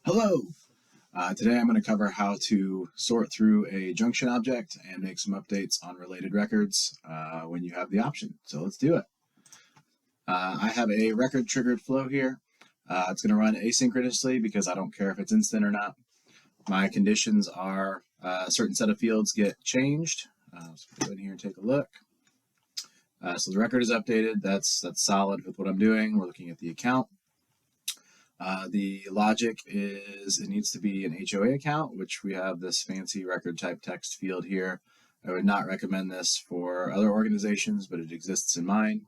Hello! Today I'm going to cover how to sort through a Junction object and make some updates on related records when you have the option. So let's do it. I have a record triggered flow here. It's going to run asynchronously because I don't care if it's instant or not. My conditions are a certain set of fields get changed. Let's go in here and take a look. So the record is updated. That's solid with what I'm doing. We're looking at the account. The logic is it needs to be an HOA account, which we have this fancy record type text field here. I would not recommend this for other organizations, but it exists in mine.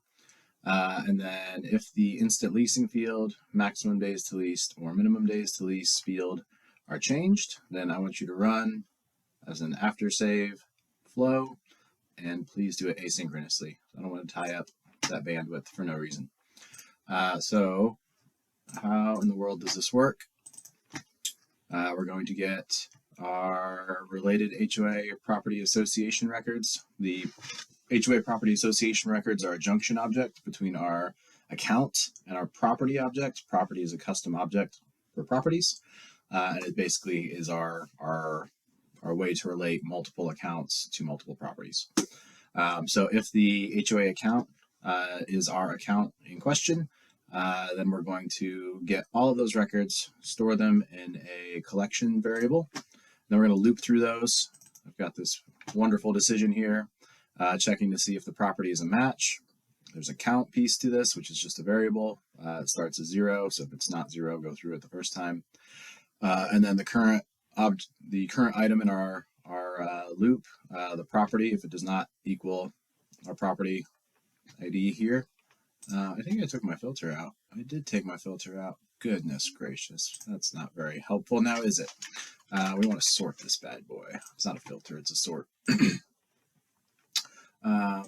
And then if the instant leasing field, maximum days to lease, or minimum days to lease field are changed, then I want you to run as an after save flow, and please do it asynchronously. I don't want to tie up that bandwidth for no reason. So how in the world does this work? We're going to get our related HOA property association records. The HOA property association records are a junction object between our account and our property object. Property is a custom object for properties, and it basically is our way to relate multiple accounts to multiple properties. So if the HOA account is our account in question, then we're going to get all of those records, store them in a collection variable. Then we're going to loop through those. I've got this wonderful decision here, checking to see if the property is a match. There's a count piece to this, which is just a variable. It starts at 0, so if it's not 0, go through it the first time. And then the current item in our loop, the property, if it does not equal our property ID here. I think I took my filter out. I did take my filter out. Goodness gracious. That's not very helpful now, is it? We want to sort this bad boy. It's not a filter, it's a sort.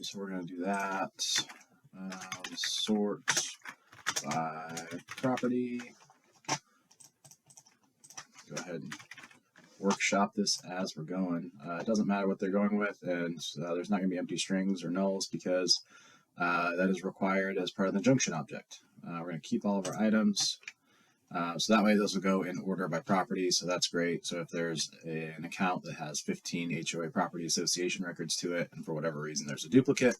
So we're going to do that. Sort by property. Go ahead and workshop this as we're going. It doesn't matter what they're going with, and there's not going to be empty strings or nulls because that is required as part of the junction object. We're going to keep all of our items. So that way those will go in order by property, so that's great. So if there's an account that has 15 HOA property association records to it, and for whatever reason there's a duplicate,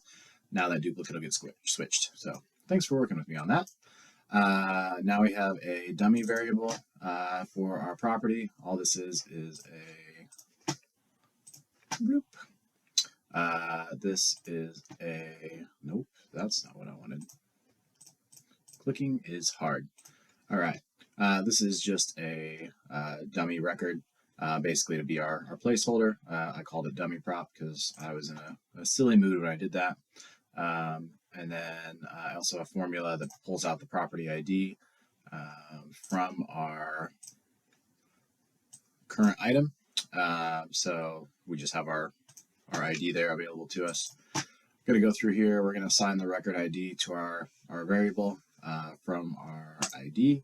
now that duplicate will get switched. So thanks for working with me on that. Now we have a dummy variable for our property. All this is a bloop. This is a, nope, that's not what I wanted. Clicking is hard. All right, this is just a dummy record, basically to be our placeholder. I called it dummy prop because I was in a silly mood when I did that. And then I also have a formula that pulls out the property ID from our current item. So we just have our ID there available to us. We're going to go through here. We're going to assign the record ID to our variable from our ID.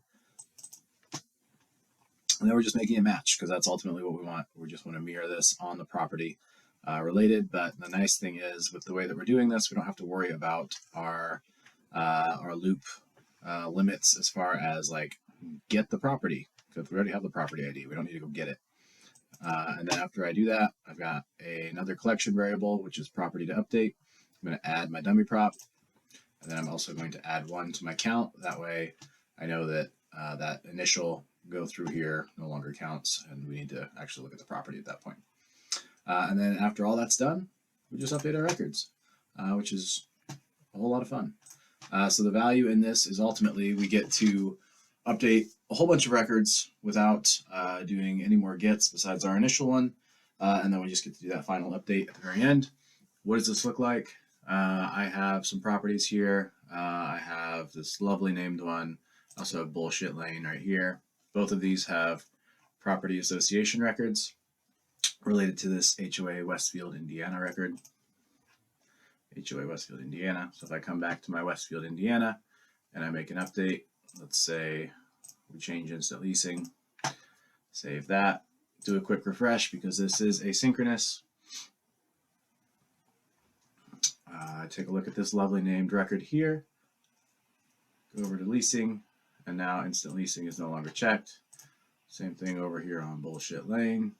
And then we're just making a match because that's ultimately what we want. We just want to mirror this on the property related. But the nice thing is with the way that we're doing this, we don't have to worry about our loop limits as far as like get the property, because we already have the property ID. We don't need to go get it. And then after I do that, I've got another collection variable, which is property to update. I'm going to add my dummy prop, and then I'm also going to add one to my count. That way I know that that initial go through here no longer counts, and we need to actually look at the property at that point. And then after all that's done, we just update our records, which is a whole lot of fun. So the value in this is ultimately we get to update a whole bunch of records without doing any more gets besides our initial one, and then we just get to do that final update at the very end. What does this look like? I have some properties here. I have this lovely named one. I also have Bullshit Lane right here. Both of these have property association records related to this HOA Westfield, Indiana record. HOA Westfield, Indiana. So if I come back to my Westfield, Indiana, and I make an update, let's say we change instant leasing, save that, do a quick refresh because this is asynchronous. Take a look at this lovely named record here, go over to leasing, and now instant leasing is no longer checked. Same thing over here on Bullshit Lane.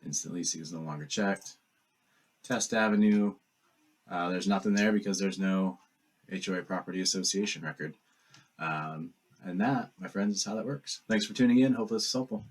Instant leasing is no longer checked. Test Avenue, there's nothing there because there's no HOA Property Association record. And that, my friends, is how that works. Thanks for tuning in. Hope this is helpful.